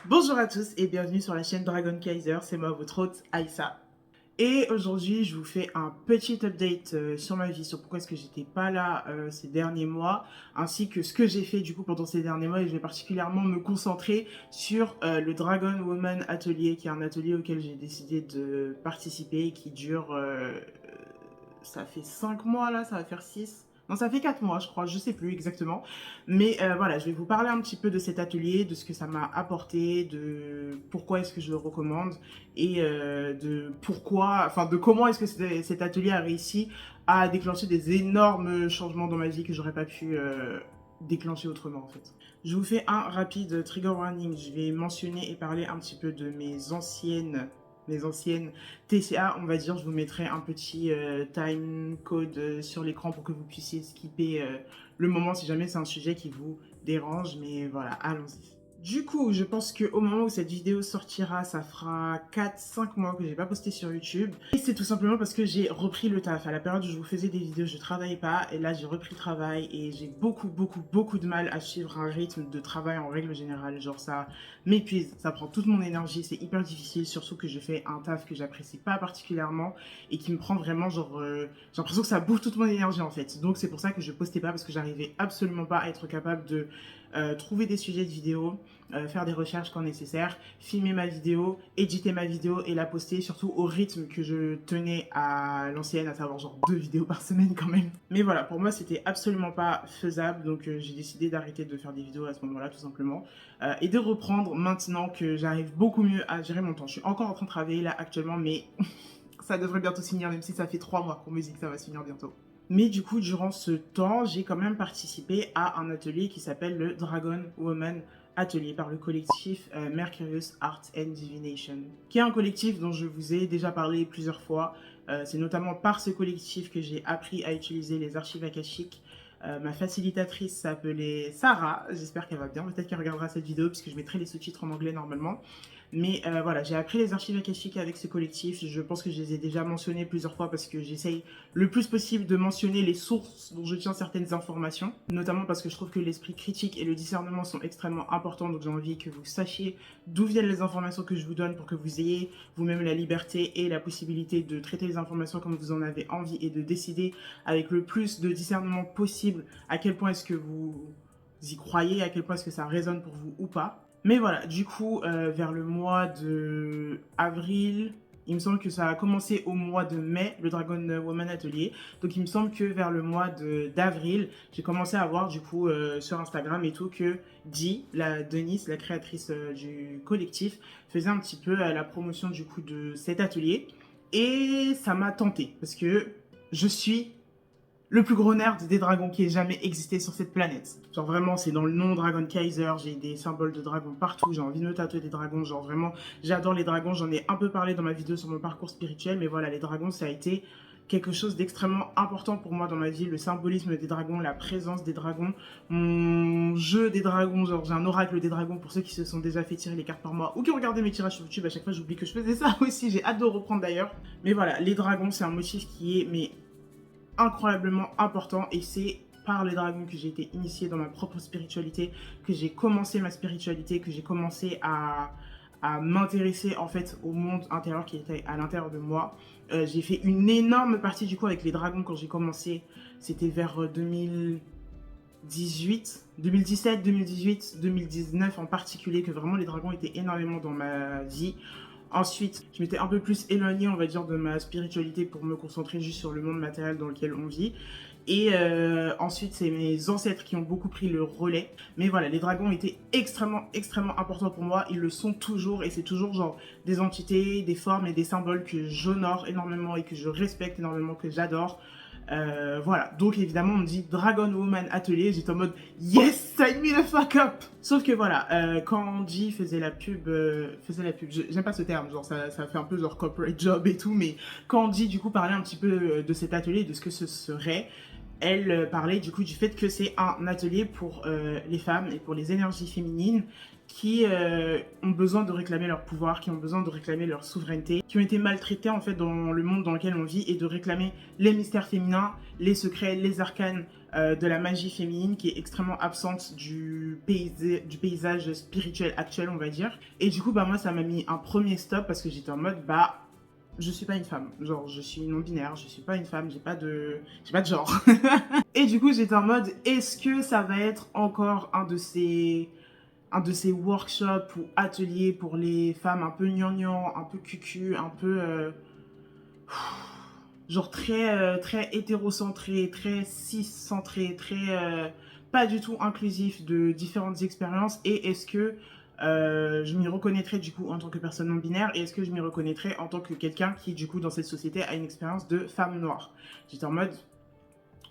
Bonjour à tous et bienvenue sur la chaîne Dragon Kaiser, c'est moi votre hôte Aïssa. Et aujourd'hui je vous fais un petit update sur ma vie, sur pourquoi est-ce que j'étais pas là ces derniers mois, ainsi que ce que j'ai fait du coup pendant ces derniers mois, et je vais particulièrement me concentrer sur le Dragon Woman Atelier, qui est un atelier auquel j'ai décidé de participer, qui dure, ça fait 5 mois là, ça va faire 6. Non, ça fait 4 mois, je crois, je sais plus exactement. Mais voilà, je vais vous parler un petit peu de cet atelier, de ce que ça m'a apporté, de pourquoi est-ce que je le recommande et de pourquoi, enfin de comment est-ce que cet atelier a réussi à déclencher des énormes changements dans ma vie que j'aurais pas pu déclencher autrement en fait. Je vous fais un rapide trigger warning. Je vais mentionner et parler un petit peu de mes anciennes TCA, on va dire. Je vous mettrai un petit time code sur l'écran pour que vous puissiez skipper le moment si jamais c'est un sujet qui vous dérange. Mais voilà, allons-y. Du coup, je pense qu'au moment où cette vidéo sortira, ça fera 4-5 mois que j'ai pas posté sur YouTube. Et c'est tout simplement parce que j'ai repris le taf. À la période où je vous faisais des vidéos, je travaillais pas. Et là, j'ai repris le travail et j'ai beaucoup de mal à suivre un rythme de travail en règle générale. Genre ça m'épuise, ça prend toute mon énergie, c'est hyper difficile. Surtout que je fais un taf que j'apprécie pas particulièrement et qui me prend vraiment genre... j'ai l'impression que ça bouffe toute mon énergie en fait. Donc c'est pour ça que je postais pas, parce que j'arrivais absolument pas à être capable de trouver des sujets de vidéo, faire des recherches quand nécessaire, filmer ma vidéo, éditer ma vidéo et la poster, surtout au rythme que je tenais à l'ancienne, à savoir genre 2 vidéos par semaine quand même. Mais voilà, pour moi c'était absolument pas faisable, donc j'ai décidé d'arrêter de faire des vidéos à ce moment-là tout simplement, et de reprendre maintenant que j'arrive beaucoup mieux à gérer mon temps. Je suis encore en train de travailler là actuellement, mais ça devrait bientôt se finir, même si ça fait 3 mois qu'on me dit que ça va se finir bientôt. Mais du coup, durant ce temps, j'ai quand même participé à un atelier qui s'appelle le Dragon Woman Atelier par le collectif Mercurius Art and Divination, qui est un collectif dont je vous ai déjà parlé plusieurs fois. C'est notamment par ce collectif que j'ai appris à utiliser les archives akashiques. Ma facilitatrice s'appelait Sarah, j'espère qu'elle va bien, peut-être qu'elle regardera cette vidéo puisque je mettrai les sous-titres en anglais normalement. Mais voilà, j'ai appris les archives akashiques avec ce collectif. Je pense que je les ai déjà mentionnés plusieurs fois parce que j'essaye le plus possible de mentionner les sources dont je tiens certaines informations. Notamment parce que je trouve que l'esprit critique et le discernement sont extrêmement importants. Donc j'ai envie que vous sachiez d'où viennent les informations que je vous donne pour que vous ayez vous-même la liberté et la possibilité de traiter les informations comme vous en avez envie et de décider avec le plus de discernement possible à quel point est-ce que vous y croyez, à quel point est-ce que ça résonne pour vous ou pas. Mais voilà, du coup, vers le mois de avril, il me semble que ça a commencé au mois de mai, le Dragon Woman Atelier. Donc il me semble que vers le mois d'avril, j'ai commencé à voir du coup sur Instagram et tout que Denise, la créatrice du collectif, faisait un petit peu la promotion du coup de cet atelier. Et ça m'a tenté parce que je suis le plus gros nerd des dragons qui ait jamais existé sur cette planète. Genre vraiment, c'est dans le nom Dragon Kaiser, j'ai des symboles de dragons partout, j'ai envie de me tatouer des dragons, genre vraiment, j'adore les dragons, j'en ai un peu parlé dans ma vidéo sur mon parcours spirituel, mais voilà, les dragons, ça a été quelque chose d'extrêmement important pour moi dans ma vie, le symbolisme des dragons, la présence des dragons, mon jeu des dragons, genre j'ai un oracle des dragons pour ceux qui se sont déjà fait tirer les cartes par moi ou qui regardaient mes tirages sur YouTube, à chaque fois j'oublie que je faisais ça aussi, j'ai hâte de reprendre d'ailleurs. Mais voilà, les dragons, c'est un motif qui est mais incroyablement important, et c'est par les dragons que j'ai été initiée dans ma propre spiritualité, que j'ai commencé ma spiritualité, que j'ai commencé à m'intéresser en fait au monde intérieur qui était à l'intérieur de moi. J'ai fait une énorme partie du coup avec les dragons quand j'ai commencé, c'était vers 2018, 2017, 2018, 2019 en particulier, que vraiment les dragons étaient énormément dans ma vie. Ensuite, je m'étais un peu plus éloignée, on va dire, de ma spiritualité pour me concentrer juste sur le monde matériel dans lequel on vit. Et ensuite, c'est mes ancêtres qui ont beaucoup pris le relais. Mais voilà, les dragons étaient extrêmement importants pour moi. Ils le sont toujours, et c'est toujours genre des entités, des formes et des symboles que j'honore énormément et que je respecte énormément, que j'adore. Voilà, donc évidemment on me dit Dragon Woman Atelier, j'étais en mode yes, sign me the fuck up. Sauf que voilà, quand Andy faisait la pub, j'aime pas ce terme, genre ça fait un peu genre corporate job et tout, mais quand Andy du coup parlait un petit peu de cet atelier, de ce que ce serait, elle parlait du coup du fait que c'est un atelier pour les femmes et pour les énergies féminines qui ont besoin de réclamer leur pouvoir, qui ont besoin de réclamer leur souveraineté, qui ont été maltraités en fait dans le monde dans lequel on vit et de réclamer les mystères féminins, les secrets, les arcanes de la magie féminine qui est extrêmement absente du paysage spirituel actuel, on va dire. Et du coup, bah moi, ça m'a mis un premier stop parce que j'étais en mode, bah, je suis pas une femme, genre je suis non-binaire, je suis pas une femme, j'ai pas de genre. Et du coup, j'étais en mode, est-ce que ça va être encore un de ces workshops ou ateliers pour les femmes un peu gnangnan, un peu cucu, un peu genre très hétérocentré, très cis-centré, très pas du tout inclusif de différentes expériences. Et est-ce que je m'y reconnaîtrais du coup en tant que personne non binaire, et est-ce que je m'y reconnaîtrais en tant que quelqu'un qui du coup dans cette société a une expérience de femme noire. J'étais en mode,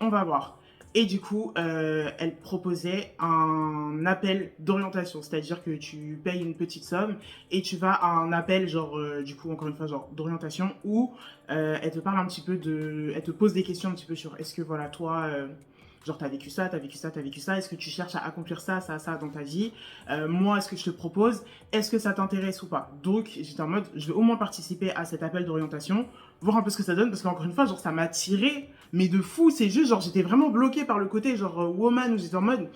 on va voir. Et du coup, elle proposait un appel d'orientation, c'est-à-dire que tu payes une petite somme et tu vas à un appel, genre, du coup, encore une fois, genre d'orientation, où elle te parle un petit peu de... Elle te pose des questions un petit peu sur est-ce que, voilà, toi, genre, t'as vécu ça, t'as vécu ça, t'as vécu ça, est-ce que tu cherches à accomplir ça, ça, ça dans ta vie, moi, est-ce que je te propose, est-ce que ça t'intéresse ou pas. Donc, j'étais en mode, je vais au moins participer à cet appel d'orientation, voir un peu ce que ça donne, parce qu'encore une fois, genre, ça m'a tiré, mais de fou, c'est juste, genre, j'étais vraiment bloquée par le côté, genre, woman, où j'étais en mode,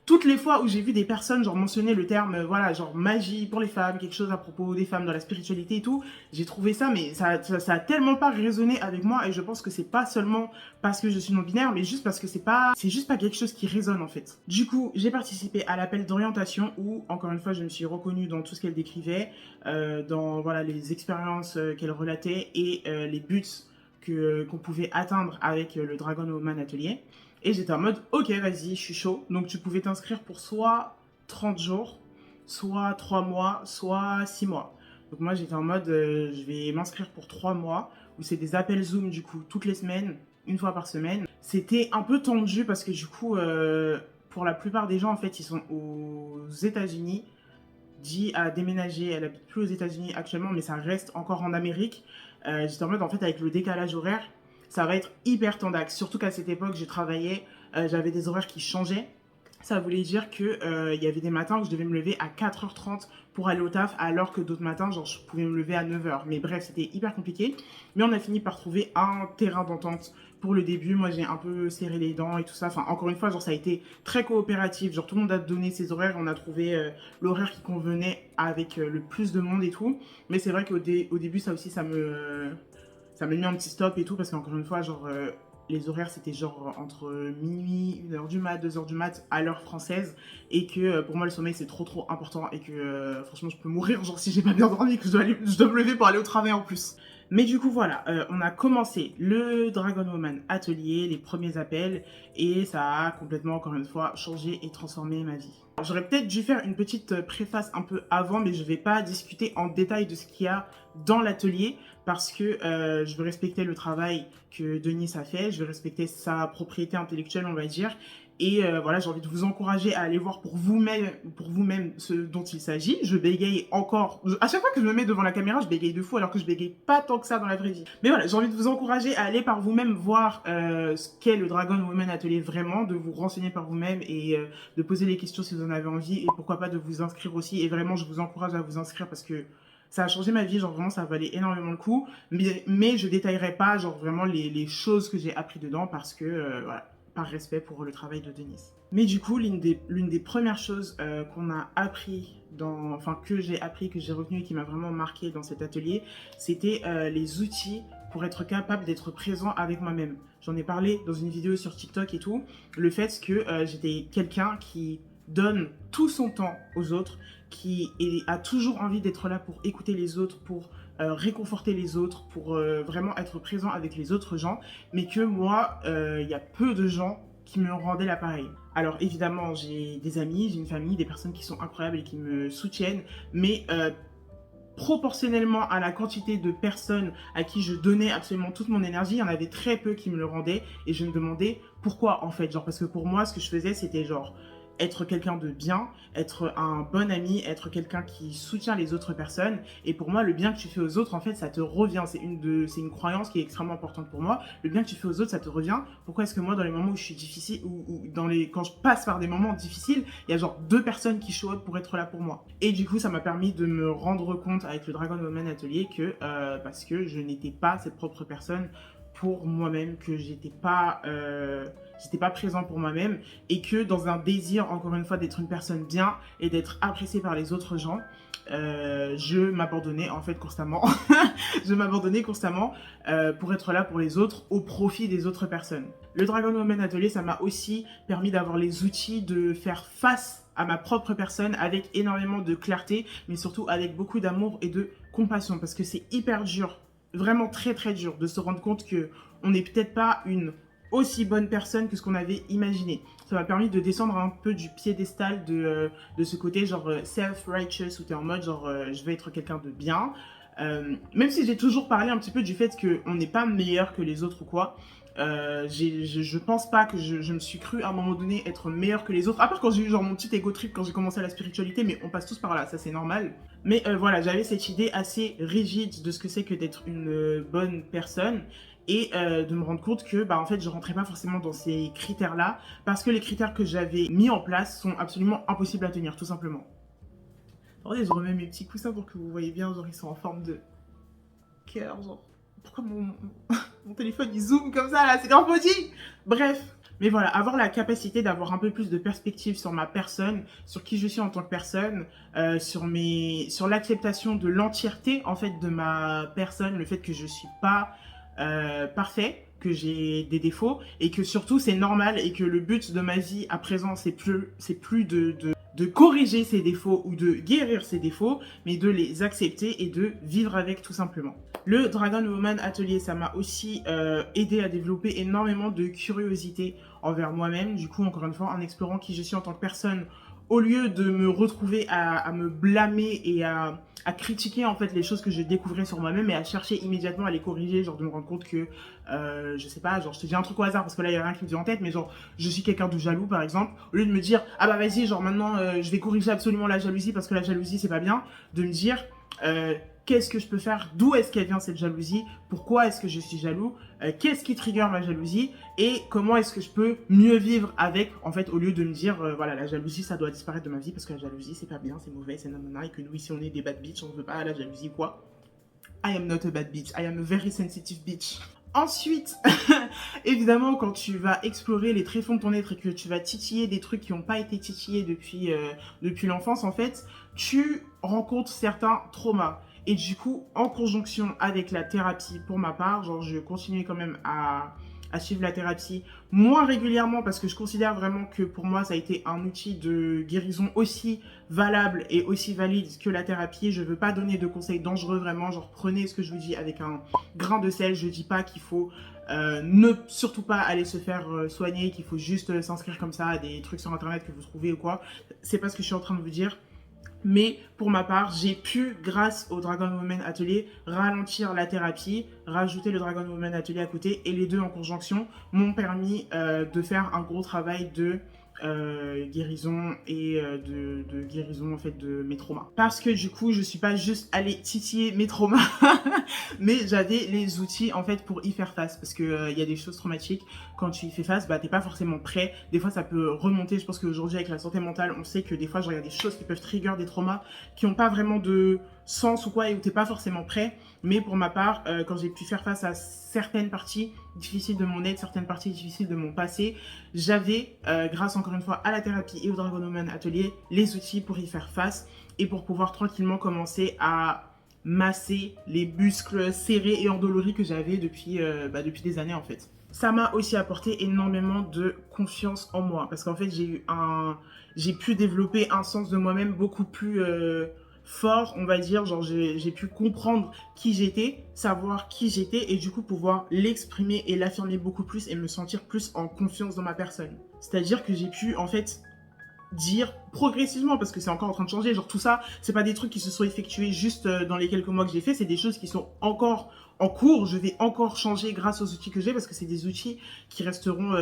toutes les fois où j'ai vu des personnes, genre, mentionner le terme, voilà, genre, magie pour les femmes, quelque chose à propos des femmes dans la spiritualité et tout, j'ai trouvé ça, mais ça a tellement pas résonné avec moi, et je pense que c'est pas seulement parce que je suis non-binaire, mais juste parce que c'est juste pas quelque chose qui résonne, en fait. Du coup, j'ai participé à l'appel d'orientation où, encore une fois, je me suis reconnue dans tout ce qu'elle décrivait, dans, voilà, les expériences qu'elle relatait et les buts qu'on pouvait atteindre avec le Dragon Woman Atelier. Et j'étais en mode, ok, vas-y, je suis chaud. Donc tu pouvais t'inscrire pour soit 30 jours, soit 3 mois, soit 6 mois. Donc moi j'étais en mode, je vais m'inscrire pour 3 mois, où c'est des appels Zoom du coup, toutes les semaines, une fois par semaine. C'était un peu tendu parce que du coup, pour la plupart des gens, en fait, ils sont aux États-Unis. Dit à déménager, elle habite plus aux États-Unis actuellement, mais ça reste encore en Amérique. J'étais en mode, en fait, avec le décalage horaire, ça va être hyper tendax. Surtout qu'à cette époque, je travaillais, j'avais des horaires qui changeaient. Ça voulait dire que y avait des matins où je devais me lever à 4h30 pour aller au taf, alors que d'autres matins, genre, je pouvais me lever à 9h. Mais bref, c'était hyper compliqué. Mais on a fini par trouver un terrain d'entente pour le début. Moi, j'ai un peu serré les dents et tout ça. Enfin, encore une fois, genre, ça a été très coopératif. Genre, tout le monde a donné ses horaires. On a trouvé l'horaire qui convenait avec le plus de monde et tout. Mais c'est vrai qu'au début, ça aussi, ça m'a mis un petit stop et tout. Parce qu'encore une fois, genre... les horaires, c'était genre entre minuit, 1h du mat, 2h du mat à l'heure française. Et que pour moi, le sommeil, c'est trop important. Et que franchement, je peux mourir genre si j'ai pas bien dormi et que je dois me lever pour aller au travail en plus. Mais du coup, voilà, on a commencé le Dragon Woman Atelier, les premiers appels. Et ça a complètement, encore une fois, changé et transformé ma vie. J'aurais peut-être dû faire une petite préface un peu avant, mais je vais pas discuter en détail de ce qu'il y a dans l'atelier parce que je veux respecter le travail que Denise a fait, je veux respecter sa propriété intellectuelle, on va dire. Et voilà, j'ai envie de vous encourager à aller voir pour vous-même ce dont il s'agit. Je bégaye encore. À chaque fois que je me mets devant la caméra, je bégaye de fou alors que je bégaye pas tant que ça dans la vraie vie. Mais voilà, j'ai envie de vous encourager à aller par vous-même voir ce qu'est le Dragon Woman Atelier vraiment, de vous renseigner par vous-même et de poser les questions si vous en avez envie et pourquoi pas de vous inscrire aussi. Et vraiment, je vous encourage à vous inscrire parce que ça a changé ma vie, genre vraiment ça valait énormément le coup. Mais je détaillerai pas genre vraiment les choses que j'ai appris dedans parce que voilà, par respect pour le travail de Denise. Mais du coup, l'une des premières choses qu'on a appris que j'ai appris, que j'ai retenu et qui m'a vraiment marqué dans cet atelier, c'était les outils pour être capable d'être présent avec moi-même. J'en ai parlé dans une vidéo sur TikTok et tout, le fait que j'étais quelqu'un qui donne tout son temps aux autres, qui a toujours envie d'être là pour écouter les autres, pour réconforter les autres, pour vraiment être présent avec les autres gens, mais que moi, il y a peu de gens qui me rendaient l'appareil. Alors évidemment, j'ai des amis, j'ai une famille, des personnes qui sont incroyables et qui me soutiennent, mais proportionnellement à la quantité de personnes à qui je donnais absolument toute mon énergie, il y en avait très peu qui me le rendaient et je me demandais pourquoi en fait. Genre parce que pour moi, ce que je faisais, c'était genre être quelqu'un de bien, être un bon ami, être quelqu'un qui soutient les autres personnes. Et pour moi, le bien que tu fais aux autres, en fait, ça te revient. C'est une croyance qui est extrêmement importante pour moi. Le bien que tu fais aux autres, ça te revient. Pourquoi est-ce que moi, dans les moments où je suis difficile, quand je passe par des moments difficiles, il y a genre 2 personnes qui show up pour être là pour moi. Et du coup, ça m'a permis de me rendre compte avec le Dragon Woman Atelier que, parce que je n'étais pas cette propre personne pour moi-même, que j'étais pas présent pour moi-même, et que dans un désir, encore une fois, d'être une personne bien et d'être appréciée par les autres gens, je m'abandonnais en fait constamment. Je m'abandonnais constamment pour être là pour les autres au profit des autres personnes. Le Dragon Woman Atelier, ça m'a aussi permis d'avoir les outils de faire face à ma propre personne avec énormément de clarté, mais surtout avec beaucoup d'amour et de compassion, parce que c'est hyper dur, vraiment très très dur de se rendre compte que on n'est peut-être pas une aussi bonne personne que ce qu'on avait imaginé. Ça m'a permis de descendre un peu du piédestal de ce côté genre self-righteous, où t'es en mode genre je vais être quelqu'un de bien. Même si j'ai toujours parlé un petit peu du fait qu'on n'est pas meilleur que les autres ou quoi, je pense pas que je me suis cru à un moment donné être meilleur que les autres, à part quand j'ai eu genre mon petit ego trip quand j'ai commencé la spiritualité, mais on passe tous par là, ça c'est normal. Mais voilà, j'avais cette idée assez rigide de ce que c'est que d'être une bonne personne, et de me rendre compte que en fait je rentrais pas forcément dans ces critères là, parce que les critères que j'avais mis en place sont absolument impossibles à tenir, tout simplement. Attendez, je remets mes petits coussins pour que vous voyez bien, genre ils sont en forme de cœur, genre pourquoi mon téléphone il zoome comme ça là, c'est grave petit. Bref, mais voilà, avoir la capacité d'avoir un peu plus de perspective sur ma personne, sur qui je suis en tant que personne, sur l'acceptation de l'entièreté en fait de ma personne, le fait que je suis pas parfait, que j'ai des défauts, et que surtout c'est normal, et que le but de ma vie à présent c'est plus de corriger ses défauts ou de guérir ses défauts, mais de les accepter et de vivre avec, tout simplement. Le Dragon Woman Atelier, ça m'a aussi aidé à développer énormément de curiosité envers moi-même. Du coup, encore une fois, en explorant qui je suis en tant que personne, au lieu de me retrouver à me blâmer et à critiquer en fait les choses que je découvrais sur moi-même, et à chercher immédiatement à les corriger, genre de me rendre compte que, je sais pas, genre je te dis un truc au hasard parce que là il y a rien qui me vient en tête, mais genre je suis quelqu'un de jaloux par exemple, au lieu de me dire ah bah vas-y, genre maintenant je vais corriger absolument la jalousie parce que la jalousie c'est pas bien, de me dire qu'est-ce que je peux faire, d'où est-ce qu'elle vient cette jalousie, pourquoi est-ce que je suis jaloux, qu'est-ce qui trigger ma jalousie, et comment est-ce que je peux mieux vivre avec, en fait, au lieu de me dire voilà, la jalousie ça doit disparaître de ma vie parce que la jalousie c'est pas bien, c'est mauvais, c'est nanana, et que nous ici on est des bad bitch, on veut pas la jalousie quoi. I am not a bad bitch, I am a very sensitive bitch. Ensuite, évidemment, quand tu vas explorer les tréfonds de ton être et que tu vas titiller des trucs qui n'ont pas été titillés depuis l'enfance, en fait, tu rencontres certains traumas. Et du coup, en conjonction avec la thérapie, pour ma part, genre je continue quand même à suivre la thérapie moins régulièrement, parce que je considère vraiment que pour moi ça a été un outil de guérison aussi valable et aussi valide que la thérapie. Je veux pas donner de conseils dangereux, vraiment, genre prenez ce que je vous dis avec un grain de sel. Je dis pas qu'il faut ne surtout pas aller se faire soigner, qu'il faut juste s'inscrire comme ça à des trucs sur internet que vous trouvez ou quoi. C'est pas ce que je suis en train de vous dire. Mais pour ma part, j'ai pu, grâce au Dragon Woman Atelier, ralentir la thérapie, rajouter le Dragon Woman Atelier à côté, et les deux en conjonction m'ont permis de faire un gros travail de guérison et de guérison en fait de mes traumas. Parce que du coup, je suis pas juste allée titiller mes traumas, mais j'avais les outils en fait pour y faire face. Parce que y a des choses traumatiques, quand tu y fais face, t'es pas forcément prêt. Des fois, ça peut remonter. Je pense qu'aujourd'hui, avec la santé mentale, on sait que des fois, genre, il y a des choses qui peuvent trigger des traumas qui n'ont pas vraiment de sens ou quoi, et où t'es pas forcément prêt. Mais pour ma part, quand j'ai pu faire face à certaines parties difficiles de mon être, certaines parties difficiles de mon passé, j'avais, grâce encore une fois à la thérapie et au Dragon Woman Atelier, les outils pour y faire face et pour pouvoir tranquillement commencer à masser les muscles serrés et endoloris que j'avais depuis des années en fait. Ça m'a aussi apporté énormément de confiance en moi, parce qu'en fait j'ai pu développer un sens de moi-même beaucoup plus fort, on va dire. Genre j'ai pu comprendre qui j'étais, savoir qui j'étais, et du coup pouvoir l'exprimer et l'affirmer beaucoup plus et me sentir plus en confiance dans ma personne. C'est-à-dire que j'ai pu en fait dire progressivement, parce que c'est encore en train de changer, genre tout ça, c'est pas des trucs qui se sont effectués juste dans les quelques mois que j'ai fait, c'est des choses qui sont encore en cours. Je vais encore changer grâce aux outils que j'ai, parce que c'est des outils qui resteront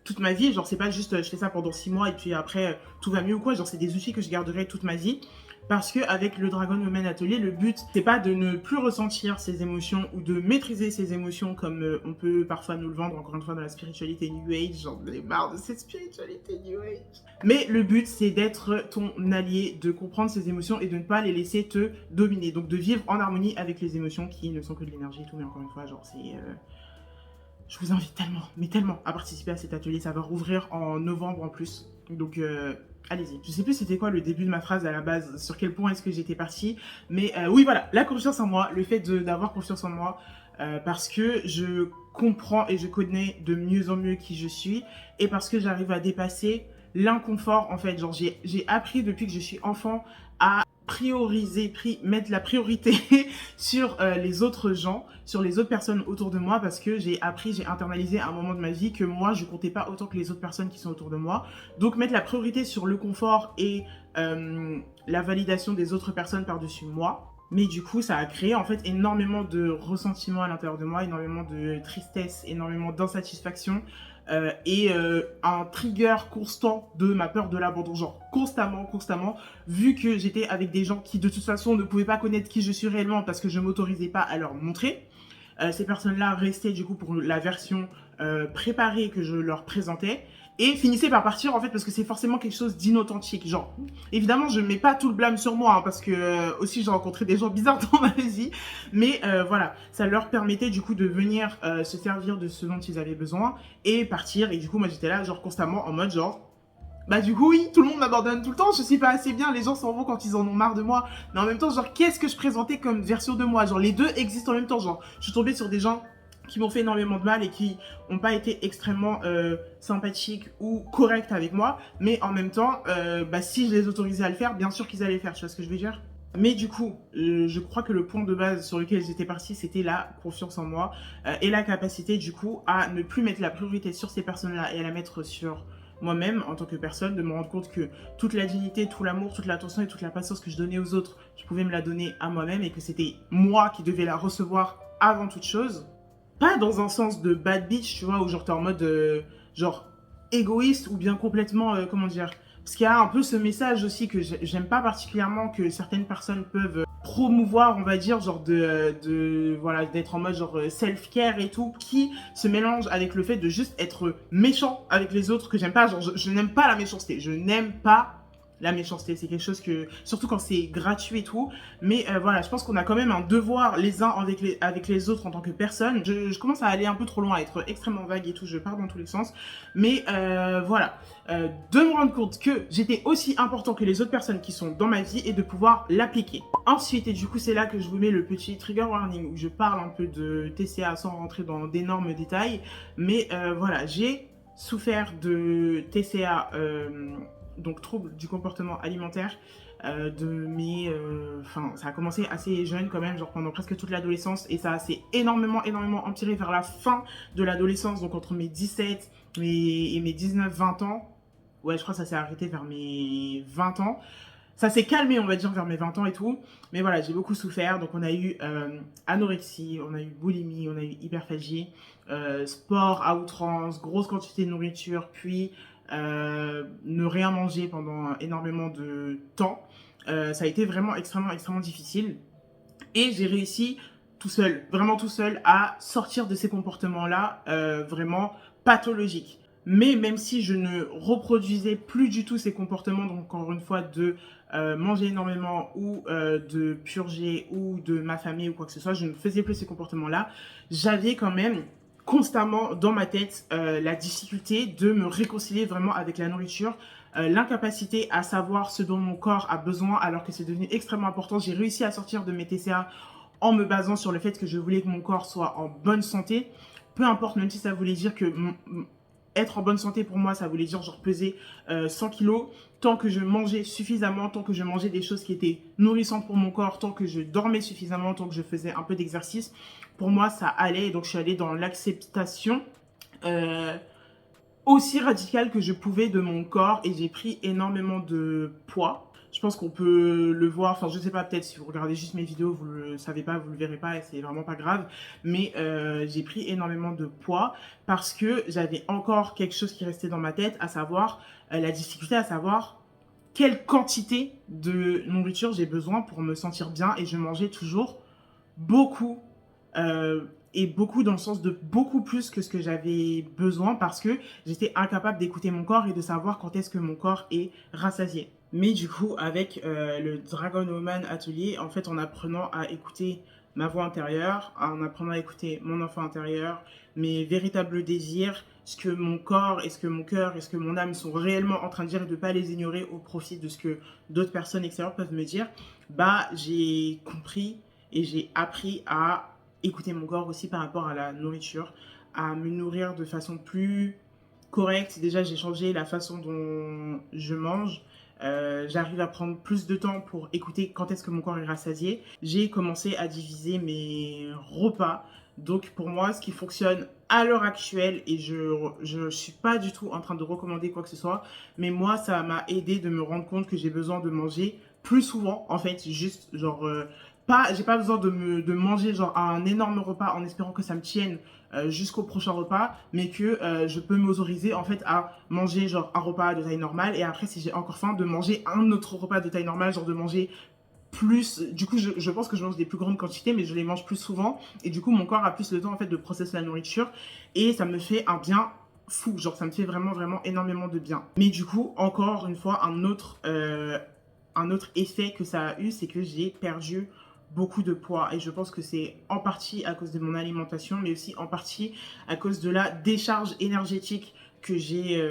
toute ma vie. Genre, c'est pas juste je fais ça pendant 6 mois et puis après tout va mieux ou quoi. Genre, c'est des outils que je garderai toute ma vie. Parce que avec le Dragon Woman Atelier, le but, c'est pas de ne plus ressentir ses émotions ou de maîtriser ses émotions comme on peut parfois nous le vendre, encore une fois, dans la spiritualité New Age. J'en ai marre de cette spiritualité New Age. Mais le but, c'est d'être ton allié, de comprendre ses émotions et de ne pas les laisser te dominer. Donc de vivre en harmonie avec les émotions qui ne sont que de l'énergie et tout. Mais encore une fois, genre, c'est... Je vous invite tellement, mais tellement, à participer à cet atelier. Ça va rouvrir en novembre en plus. Donc, allez-y. Je sais plus c'était quoi le début de ma phrase à la base, sur quel point est-ce que j'étais partie. Mais oui, voilà, la confiance en moi, le fait d'avoir confiance en moi, parce que je comprends et je connais de mieux en mieux qui je suis. Et parce que j'arrive à dépasser l'inconfort, en fait. Genre, j'ai appris depuis que je suis enfant à mettre la priorité sur les autres gens, sur les autres personnes autour de moi, parce que j'ai internalisé à un moment de ma vie que moi, je comptais pas autant que les autres personnes qui sont autour de moi. Donc, mettre la priorité sur le confort et la validation des autres personnes par-dessus moi. Mais du coup, ça a créé en fait énormément de ressentiment à l'intérieur de moi, énormément de tristesse, énormément d'insatisfaction. Et un trigger constant de ma peur de l'abandon, genre constamment, vu que j'étais avec des gens qui de toute façon ne pouvaient pas connaître qui je suis réellement parce que je m'autorisais pas à leur montrer. Ces personnes-là restaient du coup pour la version préparée que je leur présentais et finissaient par partir en fait parce que c'est forcément quelque chose d'inauthentique. Genre, évidemment, je mets pas tout le blâme sur moi hein, parce que aussi j'ai rencontré des gens bizarres dans ma vie, mais voilà, ça leur permettait du coup de venir se servir de ce dont ils avaient besoin et partir. Et du coup, moi j'étais là genre constamment en mode genre bah du coup oui, tout le monde m'abandonne tout le temps, je suis pas assez bien, les gens s'en vont quand ils en ont marre de moi. Mais en même temps, genre qu'est-ce que je présentais comme version de moi? Genre les deux existent en même temps, genre je suis tombée sur des gens qui m'ont fait énormément de mal et qui n'ont pas été extrêmement sympathiques ou corrects avec moi. Mais en même temps, bah, si je les autorisais à le faire, bien sûr qu'ils allaient le faire, tu vois ce que je veux dire? Mais du coup, je crois que le point de base sur lequel j'étais partie, c'était la confiance en moi et la capacité du coup à ne plus mettre la priorité sur ces personnes-là et à la mettre sur moi-même en tant que personne, de me rendre compte que toute la dignité, tout l'amour, toute l'attention et toute la patience que je donnais aux autres, je pouvais me la donner à moi-même et que c'était moi qui devais la recevoir avant toute chose. Pas dans un sens de bad bitch, tu vois, où genre t'es en mode genre égoïste ou bien complètement, comment dire, parce qu'il y a un peu ce message aussi que j'aime pas particulièrement que certaines personnes peuvent promouvoir, on va dire, genre voilà, d'être en mode genre self-care et tout, qui se mélange avec le fait de juste être méchant avec les autres que j'aime pas. Genre, je n'aime pas la méchanceté, je n'aime pas la méchanceté, c'est quelque chose que, surtout quand c'est gratuit et tout, mais voilà, je pense qu'on a quand même un devoir les uns avec les autres en tant que personne. Je commence à aller un peu trop loin, à être extrêmement vague et tout, je pars dans tous les sens, mais voilà, de me rendre compte que j'étais aussi important que les autres personnes qui sont dans ma vie et de pouvoir l'appliquer. Ensuite, et du coup c'est là que je vous mets le petit trigger warning où je parle un peu de TCA sans rentrer dans d'énormes détails, mais voilà, j'ai souffert de TCA, donc trouble du comportement alimentaire, enfin ça a commencé assez jeune quand même, genre pendant presque toute l'adolescence, et ça s'est énormément empiré vers la fin de l'adolescence, donc entre mes 17 et mes 19-20 ans. Ouais, je crois que ça s'est arrêté vers mes 20 ans. Ça s'est calmé, on va dire, vers mes 20 ans et tout. Mais voilà, j'ai beaucoup souffert. Donc, on a eu anorexie, on a eu boulimie, on a eu hyperphagie, sport à outrance, grosse quantité de nourriture, puis ne rien manger pendant énormément de temps. Ça a été vraiment extrêmement difficile. Et j'ai réussi tout seul, vraiment tout seul, à sortir de ces comportements-là vraiment pathologiques. Mais même si je ne reproduisais plus du tout ces comportements, donc encore une fois de manger énormément ou de purger ou de m'affamer ou quoi que ce soit, je ne faisais plus ces comportements-là, j'avais quand même constamment dans ma tête la difficulté de me réconcilier vraiment avec la nourriture, l'incapacité à savoir ce dont mon corps a besoin alors que c'est devenu extrêmement important. J'ai réussi à sortir de mes TCA en me basant sur le fait que je voulais que mon corps soit en bonne santé, peu importe, même si ça voulait dire que être en bonne santé pour moi, ça voulait dire genre peser 100 kilos, tant que je mangeais suffisamment, tant que je mangeais des choses qui étaient nourrissantes pour mon corps, tant que je dormais suffisamment, tant que je faisais un peu d'exercice, pour moi ça allait. Et donc je suis allée dans l'acceptation aussi radicale que je pouvais de mon corps et j'ai pris énormément de poids. Je pense qu'on peut le voir, enfin je sais pas, peut-être si vous regardez juste mes vidéos, vous le savez pas, vous le verrez pas et c'est vraiment pas grave. Mais j'ai pris énormément de poids parce que j'avais encore quelque chose qui restait dans ma tête, à savoir la difficulté à savoir quelle quantité de nourriture j'ai besoin pour me sentir bien et je mangeais toujours beaucoup et beaucoup dans le sens de beaucoup plus que ce que j'avais besoin parce que j'étais incapable d'écouter mon corps et de savoir quand est-ce que mon corps est rassasié. Mais du coup, avec le Dragon Woman Atelier, en fait, en apprenant à écouter ma voix intérieure, en apprenant à écouter mon enfant intérieur, mes véritables désirs, ce que mon corps et ce que mon cœur et ce que mon âme sont réellement en train de dire et de ne pas les ignorer au profit de ce que d'autres personnes extérieures peuvent me dire, bah j'ai compris et j'ai appris à écouter mon corps aussi par rapport à la nourriture, à me nourrir de façon plus correcte. Déjà, j'ai changé la façon dont je mange. J'arrive à prendre plus de temps pour écouter quand est-ce que mon corps est rassasié. J'ai commencé à diviser mes repas. Donc pour moi, ce qui fonctionne à l'heure actuelle, et je suis pas du tout en train de recommander quoi que ce soit, mais moi, ça m'a aidé de me rendre compte que j'ai besoin de manger plus souvent, en fait, juste genre j'ai pas besoin de manger genre un énorme repas en espérant que ça me tienne jusqu'au prochain repas, mais que je peux m'autoriser en fait à manger genre un repas de taille normale et après si j'ai encore faim de manger un autre repas de taille normale, genre de manger plus. Du coup, je pense que je mange des plus grandes quantités, mais je les mange plus souvent et du coup mon corps a plus le temps en fait de processer la nourriture et ça me fait un bien fou, genre ça me fait vraiment vraiment énormément de bien. Mais du coup, encore une fois, un autre effet que ça a eu, c'est que j'ai perdu beaucoup de poids et je pense que c'est en partie à cause de mon alimentation mais aussi en partie à cause de la décharge énergétique que j'ai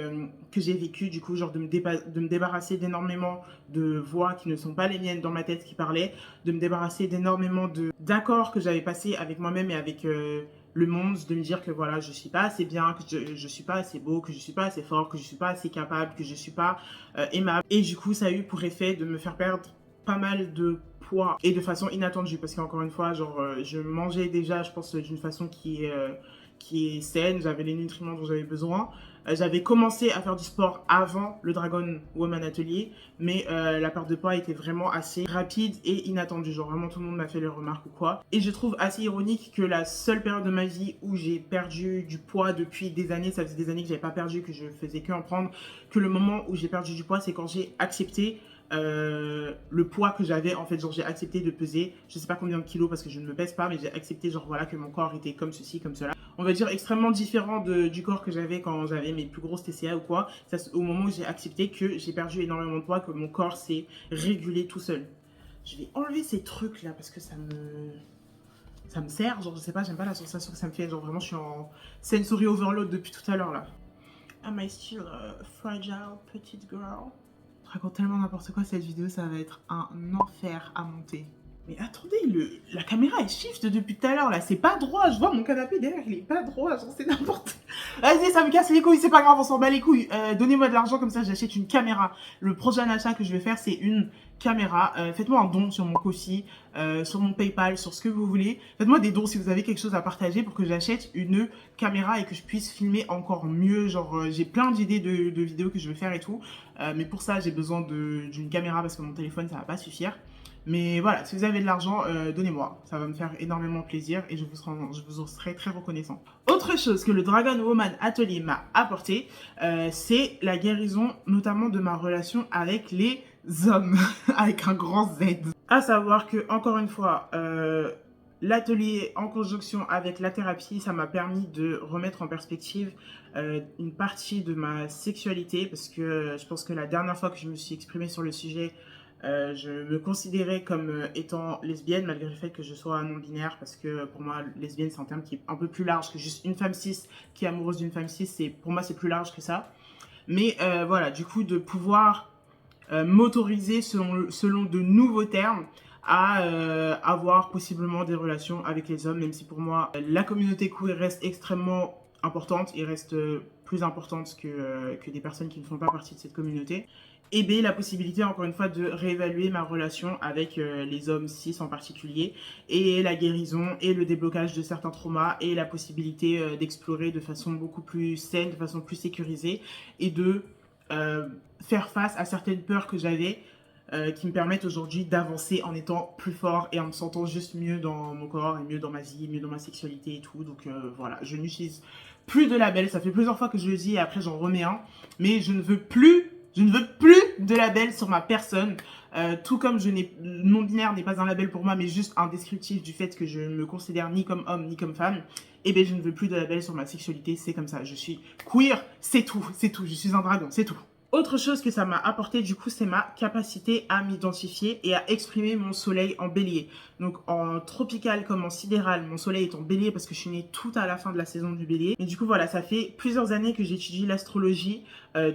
vécu, du coup genre de me débarrasser d'énormément de voix qui ne sont pas les miennes dans ma tête qui parlaient, de me débarrasser d'énormément d'accords que j'avais passés avec moi-même et avec le monde, de me dire que voilà, je suis pas assez bien, que je suis pas assez beau, que je suis pas assez fort, que je suis pas assez capable, que je suis pas aimable. Et du coup, ça a eu pour effet de me faire perdre pas mal de poids et de façon inattendue parce qu'encore une fois, genre, je mangeais déjà, je pense, d'une façon qui est saine, j'avais les nutriments dont j'avais besoin. J'avais commencé à faire du sport avant le Dragon Woman Atelier, mais la perte de poids était vraiment assez rapide et inattendue. Genre vraiment tout le monde m'a fait les remarques ou quoi. Et je trouve assez ironique que la seule période de ma vie où j'ai perdu du poids depuis des années, ça faisait des années que j'avais pas perdu, que je faisais que en prendre, que le moment où j'ai perdu du poids, c'est quand j'ai accepté le poids que j'avais en fait, genre j'ai accepté de peser je sais pas combien de kilos parce que je ne me pèse pas, mais j'ai accepté genre voilà que mon corps était comme ceci comme cela, on va dire extrêmement différent du corps que j'avais quand j'avais mes plus grosses TCA ou quoi. Ça, au moment où j'ai accepté que j'ai perdu énormément de poids, que mon corps s'est régulé tout seul. Je vais enlever ces trucs là parce que ça me sert, genre je sais pas, j'aime pas la sensation que ça me fait, genre vraiment je suis en sensory overload depuis tout à l'heure là. Am I still a fragile petite girl? Je raconte tellement n'importe quoi cette vidéo, ça va être un enfer à monter. Mais attendez, la caméra elle shift depuis tout à l'heure là, c'est pas droit, je vois mon canapé derrière, il est pas droit, genre c'est n'importe. Vas-y, ça me casse les couilles, c'est pas grave, on s'en bat les couilles. Donnez-moi de l'argent comme ça, j'achète une caméra. Le prochain achat que je vais faire, c'est une caméra. Faites-moi un don sur mon Ko-fi, sur mon PayPal, sur ce que vous voulez. Faites-moi des dons si vous avez quelque chose à partager pour que j'achète une caméra et que je puisse filmer encore mieux. Genre, j'ai plein d'idées de vidéos que je veux faire et tout. Mais pour ça, j'ai besoin d'une caméra parce que mon téléphone, ça va pas suffire. Mais voilà, si vous avez de l'argent, donnez-moi. Ça va me faire énormément plaisir et je vous en serai très reconnaissant. Autre chose que le Dragon Woman Atelier m'a apporté, c'est la guérison notamment de ma relation avec les hommes, avec un grand Z. À savoir que, encore une fois, l'atelier en conjonction avec la thérapie, ça m'a permis de remettre en perspective une partie de ma sexualité parce que je pense que la dernière fois que je me suis exprimée sur le sujet, je me considérais comme étant lesbienne malgré le fait que je sois non-binaire parce que pour moi lesbienne c'est un terme qui est un peu plus large que juste une femme cis qui est amoureuse d'une femme cis, pour moi c'est plus large que ça. Mais voilà, du coup de pouvoir m'autoriser selon de nouveaux termes à avoir possiblement des relations avec les hommes, même si pour moi la communauté queer reste extrêmement importante et reste plus importante que des personnes qui ne font pas partie de cette communauté. Et B, la possibilité encore une fois de réévaluer ma relation avec les hommes cis en particulier, et la guérison et le déblocage de certains traumas et la possibilité d'explorer de façon beaucoup plus saine, de façon plus sécurisée et de faire face à certaines peurs que j'avais qui me permettent aujourd'hui d'avancer en étant plus fort et en me sentant juste mieux dans mon corps et mieux dans ma vie, mieux dans ma sexualité et tout. Donc voilà, je n'utilise plus de label. Ça fait plusieurs fois que je le dis et après j'en remets un. Mais je ne veux plus de label sur ma personne. Tout comme non-binaire n'est pas un label pour moi, mais juste un descriptif du fait que je ne me considère ni comme homme ni comme femme. Eh bien, je ne veux plus de label sur ma sexualité, c'est comme ça. Je suis queer, c'est tout. Je suis un dragon, c'est tout. Autre chose que ça m'a apporté, du coup, c'est ma capacité à m'identifier et à exprimer mon soleil en bélier. Donc, en tropical comme en sidéral, mon soleil est en bélier parce que je suis née tout à la fin de la saison du bélier. Et du coup, voilà, ça fait plusieurs années que j'étudie l'astrologie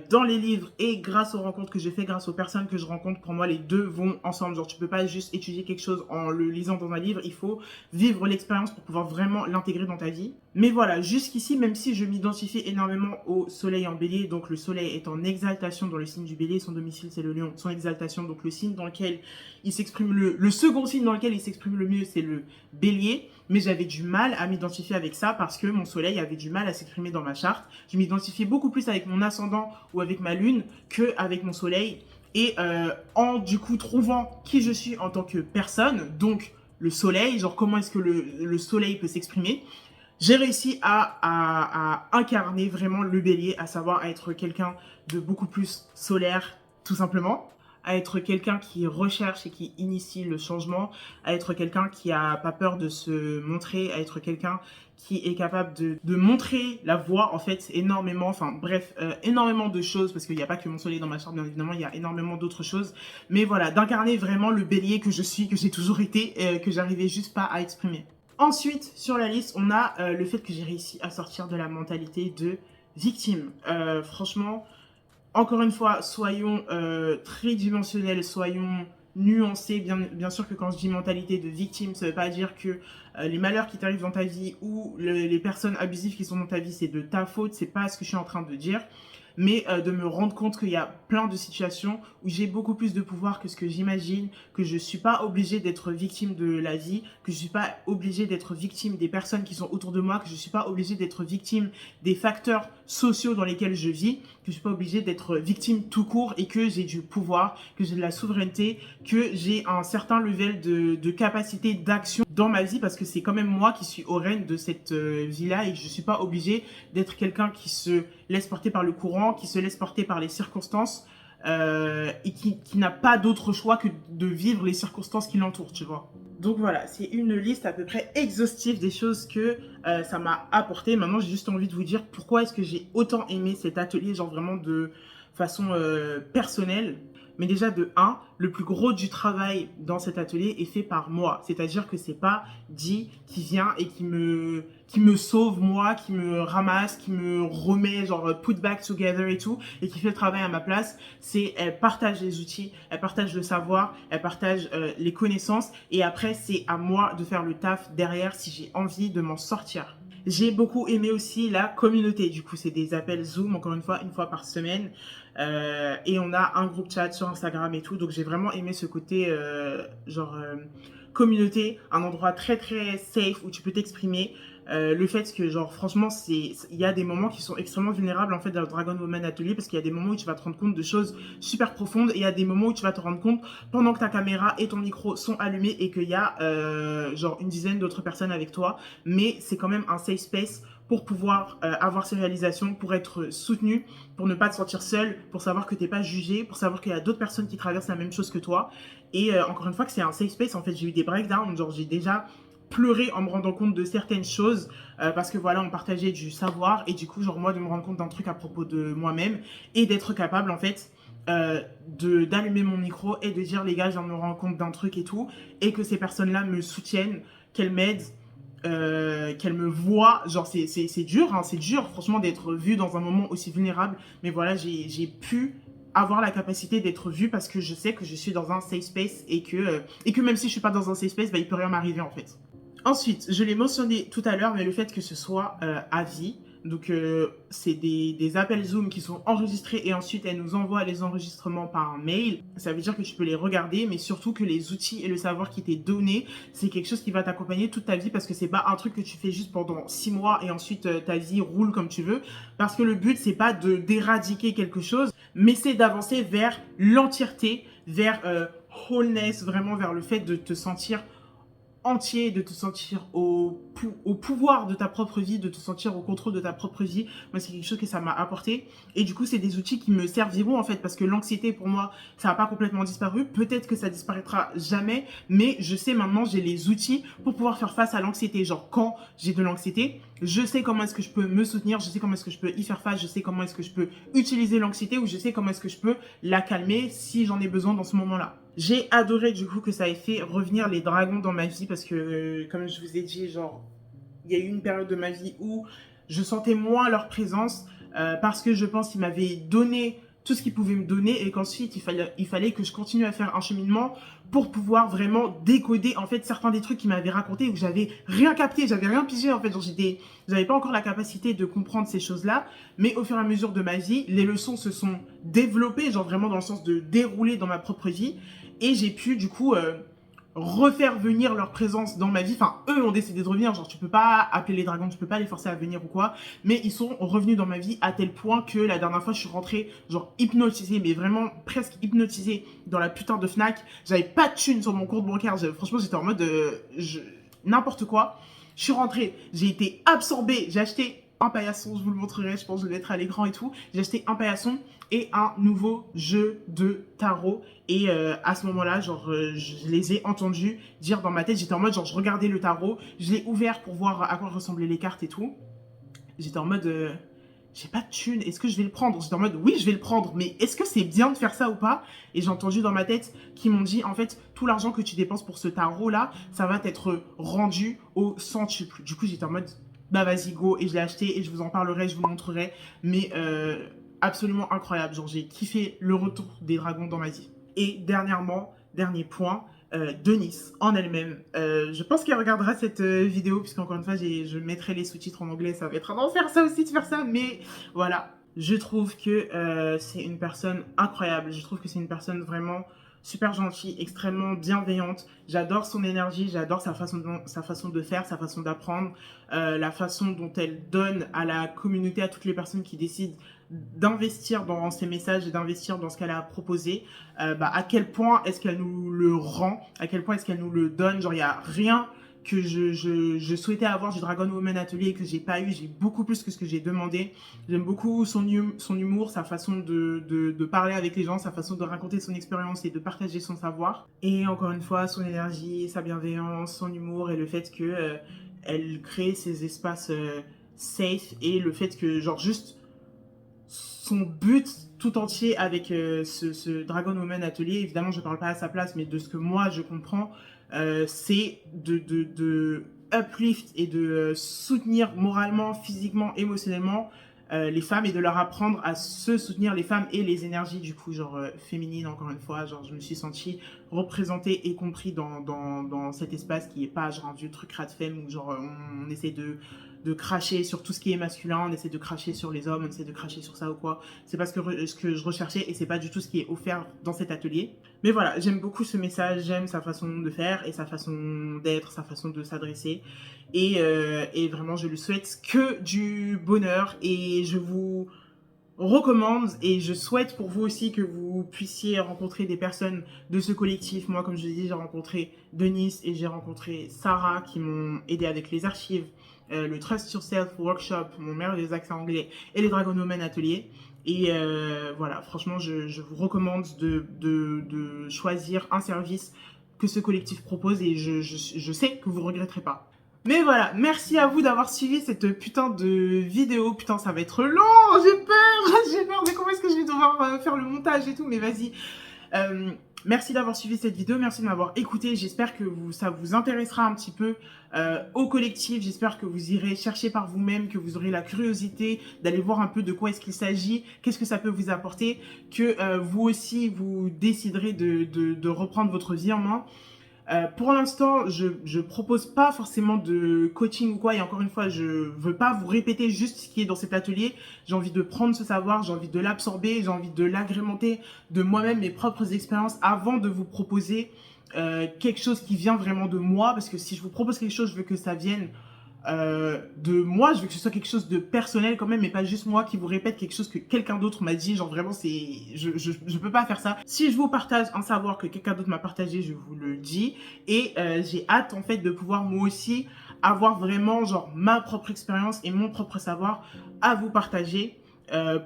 dans les livres et grâce aux rencontres que je fais, grâce aux personnes que je rencontre. Pour moi, les deux vont ensemble. Genre, tu peux pas juste étudier quelque chose en le lisant dans un livre. Il faut vivre l'expérience pour pouvoir vraiment l'intégrer dans ta vie. Mais voilà, jusqu'ici, même si je m'identifie énormément au soleil en bélier, donc le soleil est en exaltation dans le signe du bélier, son domicile c'est le lion, son exaltation, donc le signe dans lequel il s'exprime, le second signe dans lequel il s'exprime le mieux, c'est le bélier. Mais j'avais du mal à m'identifier avec ça parce que mon soleil avait du mal à s'exprimer dans ma charte. Je m'identifiais beaucoup plus avec mon ascendant ou avec ma lune qu'avec mon soleil. Et en du coup trouvant qui je suis en tant que personne, donc le soleil, genre comment est-ce que le soleil peut s'exprimer, j'ai réussi à incarner vraiment le bélier, à savoir à être quelqu'un de beaucoup plus solaire, tout simplement, à être quelqu'un qui recherche et qui initie le changement, à être quelqu'un qui a pas peur de se montrer, à être quelqu'un qui est capable de montrer la voie, en fait, énormément, enfin bref, énormément de choses, parce qu'il n'y a pas que mon soleil dans ma charte, bien évidemment, il y a énormément d'autres choses, mais voilà, d'incarner vraiment le bélier que je suis, que j'ai toujours été, que j'arrivais juste pas à exprimer. Ensuite, sur la liste, on a le fait que j'ai réussi à sortir de la mentalité de victime. Franchement, encore une fois, soyons tridimensionnels, soyons nuancés. Bien sûr que quand je dis mentalité de victime, ça ne veut pas dire que les malheurs qui t'arrivent dans ta vie ou les personnes abusives qui sont dans ta vie, c'est de ta faute. C'est pas ce que je suis en train de dire. Mais de me rendre compte qu'il y a plein de situations où j'ai beaucoup plus de pouvoir que ce que j'imagine, que je ne suis pas obligée d'être victime de la vie, que je ne suis pas obligée d'être victime des personnes qui sont autour de moi, que je ne suis pas obligée d'être victime des facteurs sociaux dans lesquels je vis, que je ne suis pas obligée d'être victime tout court et que j'ai du pouvoir, que j'ai de la souveraineté, que j'ai un certain level de capacité d'action dans ma vie parce que c'est quand même moi qui suis au règne de cette vie-là et je ne suis pas obligée d'être quelqu'un qui se laisse porter par le courant, qui se laisse porter par les circonstances et qui n'a pas d'autre choix que de vivre les circonstances qui l'entourent, tu vois. Donc voilà, c'est une liste à peu près exhaustive des choses que ça m'a apporté. Maintenant, j'ai juste envie de vous dire pourquoi est-ce que j'ai autant aimé cet atelier, genre vraiment de façon personnelle. Mais déjà, de 1, le plus gros du travail dans cet atelier est fait par moi. C'est-à-dire que c'est pas Di qui vient et qui me sauve, moi, qui me ramasse, qui me remet, genre, put back together et tout, et qui fait le travail à ma place. C'est, elle partage les outils, elle partage le savoir, elle partage les connaissances, et après, c'est à moi de faire le taf derrière si j'ai envie de m'en sortir. J'ai beaucoup aimé aussi la communauté. Du coup, c'est des appels Zoom, encore une fois par semaine. Et on a un groupe chat sur Instagram et tout. Donc, j'ai vraiment aimé ce côté, communauté, un endroit très, très safe où tu peux t'exprimer. Le fait que, genre, franchement, il y a des moments qui sont extrêmement vulnérables, en fait, dans le Dragon Woman Atelier, parce qu'il y a des moments où tu vas te rendre compte de choses super profondes, et il y a des moments où tu vas te rendre compte, pendant que ta caméra et ton micro sont allumés, et qu'il y a, genre, une dizaine d'autres personnes avec toi, mais c'est quand même un safe space pour pouvoir avoir ces réalisations, pour être soutenu, pour ne pas te sentir seul, pour savoir que t'es pas jugé, pour savoir qu'il y a d'autres personnes qui traversent la même chose que toi, et encore une fois, que c'est un safe space, en fait, j'ai eu des breakdowns, genre, j'ai déjà pleurer en me rendant compte de certaines choses parce que voilà, on partageait du savoir et du coup, genre moi, de me rendre compte d'un truc à propos de moi-même et d'être capable, en fait, d'allumer mon micro et de dire, les gars, je viens de me rendre compte d'un truc et tout, et que ces personnes-là me soutiennent, qu'elles m'aident, qu'elles me voient. Genre, c'est dur, hein, c'est dur, franchement, d'être vue dans un moment aussi vulnérable, mais voilà, j'ai pu avoir la capacité d'être vue parce que je sais que je suis dans un safe space et que même si je suis pas dans un safe space, bah, il peut rien m'arriver, en fait. Ensuite, je l'ai mentionné tout à l'heure, mais le fait que ce soit à vie, donc c'est des appels Zoom qui sont enregistrés et ensuite elle nous envoie les enregistrements par mail. Ça veut dire que tu peux les regarder, mais surtout que les outils et le savoir qui t'est donné, c'est quelque chose qui va t'accompagner toute ta vie parce que c'est pas un truc que tu fais juste pendant 6 mois et ensuite ta vie roule comme tu veux. Parce que le but, c'est pas d'éradiquer quelque chose, mais c'est d'avancer vers l'entièreté, vers wholeness, vraiment vers le fait de te sentir entier, de te sentir au pouvoir de ta propre vie, de te sentir au contrôle de ta propre vie. Moi, c'est quelque chose que ça m'a apporté. Et du coup, c'est des outils qui me serviront en fait, parce que l'anxiété, pour moi, ça n'a pas complètement disparu. Peut-être que ça disparaîtra jamais, mais je sais maintenant, j'ai les outils pour pouvoir faire face à l'anxiété. Genre, quand j'ai de l'anxiété, je sais comment est-ce que je peux me soutenir, je sais comment est-ce que je peux y faire face, je sais comment est-ce que je peux utiliser l'anxiété, ou je sais comment est-ce que je peux la calmer si j'en ai besoin dans ce moment-là. J'ai adoré du coup que ça ait fait revenir les dragons dans ma vie, parce que comme je vous ai dit, genre il y a eu une période de ma vie où je sentais moins leur présence, parce que je pense qu'ils m'avaient donné tout ce qu'ils pouvaient me donner, et qu'ensuite il fallait que je continue à faire un cheminement pour pouvoir vraiment décoder en fait certains des trucs qu'ils m'avaient racontés, où j'avais rien capté, j'avais rien pigé en fait, genre j'avais pas encore la capacité de comprendre ces choses-là. Mais au fur et à mesure de ma vie, les leçons se sont développées, genre vraiment dans le sens de dérouler dans ma propre vie. Et j'ai pu du coup refaire venir leur présence dans ma vie. Enfin, eux ont décidé de revenir. Genre, tu peux pas appeler les dragons, tu peux pas les forcer à venir ou quoi. Mais ils sont revenus dans ma vie à tel point que la dernière fois, je suis rentrée, genre hypnotisée, mais vraiment presque hypnotisée dans la putain de Fnac. J'avais pas de thunes sur mon compte bancaire. Franchement, j'étais en mode n'importe quoi. Je suis rentrée, j'ai été absorbée. J'ai acheté un paillasson, je vous le montrerai, je pense que je vais le mettre à l'écran et tout. J'ai acheté un paillasson et un nouveau jeu de tarot. Et à ce moment-là, genre, je les ai entendus dire dans ma tête, j'étais en mode, genre, je regardais le tarot, je l'ai ouvert pour voir à quoi ressemblaient les cartes et tout. J'étais en mode, j'ai pas de thune, est-ce que je vais le prendre? J'étais en mode, oui, je vais le prendre, mais est-ce que c'est bien de faire ça ou pas? Et j'ai entendu dans ma tête qu'ils m'ont dit, en fait, tout l'argent que tu dépenses pour ce tarot-là, ça va t'être rendu au centuple. Du coup, j'étais en mode, bah vas-y, go, et je l'ai acheté, et je vous en parlerai, je vous montrerai, mais absolument incroyable. Genre, j'ai kiffé le retour des dragons dans ma vie. Et dernièrement, dernier point, Denise en elle-même. Je pense qu'elle regardera cette vidéo, puisqu'encore une fois, je mettrai les sous-titres en anglais. Ça va être un enfer ça aussi de faire ça, mais voilà. Je trouve que c'est une personne incroyable. Je trouve que c'est une personne vraiment super gentille, extrêmement bienveillante. J'adore son énergie, j'adore sa façon de faire, sa façon d'apprendre, la façon dont elle donne à la communauté, à toutes les personnes qui décident d'investir dans ses messages et d'investir dans ce qu'elle a proposé. À quel point est-ce qu'elle nous le rend, à quel point est-ce qu'elle nous le donne. Genre, il n'y a rien que je souhaitais avoir du Dragon Woman Atelier et que j'ai pas eu. J'ai beaucoup plus que ce que j'ai demandé. J'aime beaucoup son humour, sa façon de parler avec les gens, sa façon de raconter son expérience et de partager son savoir. Et encore une fois, son énergie, sa bienveillance, son humour et le fait que elle crée ces espaces safe, et le fait que, genre, juste son but tout entier avec ce Dragon Woman Atelier, évidemment je parle pas à sa place, mais de ce que moi je comprends, c'est de uplift et de soutenir moralement, physiquement, émotionnellement les femmes, et de leur apprendre à se soutenir, les femmes et les énergies du coup genre féminines. Encore une fois, genre je me suis sentie représentée et compris dans cet espace qui est pas genre un vieux truc rat femme où genre on essaie de cracher sur tout ce qui est masculin, on essaie de cracher sur les hommes, on essaie de cracher sur ça ou quoi. C'est pas ce que je recherchais, et c'est pas du tout ce qui est offert dans cet atelier. Mais voilà, j'aime beaucoup ce message, j'aime sa façon de faire et sa façon d'être, sa façon de s'adresser. Et vraiment, je lui souhaite que du bonheur, et je vous recommande et je souhaite pour vous aussi que vous puissiez rencontrer des personnes de ce collectif. Moi, comme je l'ai dit, j'ai rencontré Denise et j'ai rencontré Sarah qui m'ont aidé avec les archives, le Trust Yourself Workshop, mon merveilleux accent anglais, et les Dragon Women Atelier. Et voilà, franchement, je vous recommande de choisir un service que ce collectif propose, et je sais que vous ne regretterez pas. Mais voilà, merci à vous d'avoir suivi cette putain de vidéo. Putain, ça va être long, j'ai peur, mais comment est-ce que je vais devoir faire le montage et tout, mais vas-y. Merci d'avoir suivi cette vidéo, merci de m'avoir écouté. J'espère que ça vous intéressera un petit peu au collectif. J'espère que vous irez chercher par vous-même, que vous aurez la curiosité d'aller voir un peu de quoi est-ce qu'il s'agit, qu'est-ce que ça peut vous apporter, que vous aussi, vous déciderez de reprendre votre vie en main. Pour l'instant, je propose pas forcément de coaching ou quoi, et encore une fois, je veux pas vous répéter juste ce qui est dans cet atelier. J'ai envie de prendre ce savoir, j'ai envie de l'absorber, j'ai envie de l'agrémenter de moi-même, mes propres expériences, avant de vous proposer quelque chose qui vient vraiment de moi, parce que si je vous propose quelque chose, je veux que ça vienne de moi. Je veux que ce soit quelque chose de personnel quand même, mais pas juste moi qui vous répète quelque chose que quelqu'un d'autre m'a dit. Genre vraiment, je peux pas faire ça. Si je vous partage un savoir que quelqu'un d'autre m'a partagé, je vous le dis. Et j'ai hâte en fait de pouvoir moi aussi avoir vraiment genre ma propre expérience et mon propre savoir à vous partager.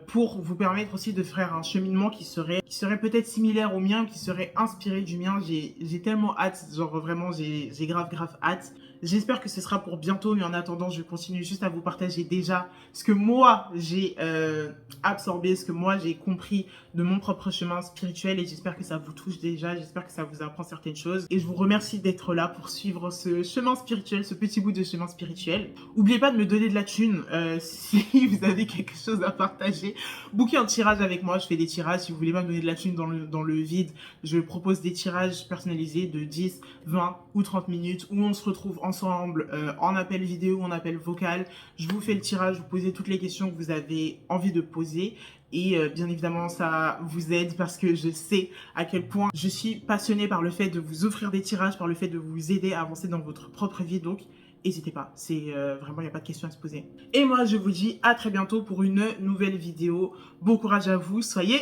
Pour vous permettre aussi de faire un cheminement qui serait peut-être similaire au mien, qui serait inspiré du mien. J'ai tellement hâte, genre vraiment j'ai grave hâte. J'espère que ce sera pour bientôt, mais en attendant, je continue juste à vous partager déjà ce que moi j'ai absorbé, ce que moi j'ai compris de mon propre chemin spirituel, et j'espère que ça vous touche déjà, j'espère que ça vous apprend certaines choses, et je vous remercie d'être là pour suivre ce chemin spirituel, ce petit bout de chemin spirituel. N'oubliez pas de me donner de la thune si vous avez quelque chose à partager. Booker un tirage avec moi, je fais des tirages. Si vous voulez pas me donner de la thune dans le vide, je propose des tirages personnalisés de 10, 20 ou 30 minutes où on se retrouve ensemble en appel vidéo ou en appel vocal. Je vous fais le tirage, vous posez toutes les questions que vous avez envie de poser. Et bien évidemment, ça vous aide parce que je sais à quel point je suis passionnée par le fait de vous offrir des tirages, par le fait de vous aider à avancer dans votre propre vie. Donc, n'hésitez pas, c'est vraiment, il n'y a pas de question à se poser. Et moi, je vous dis à très bientôt pour une nouvelle vidéo. Bon courage à vous, soyez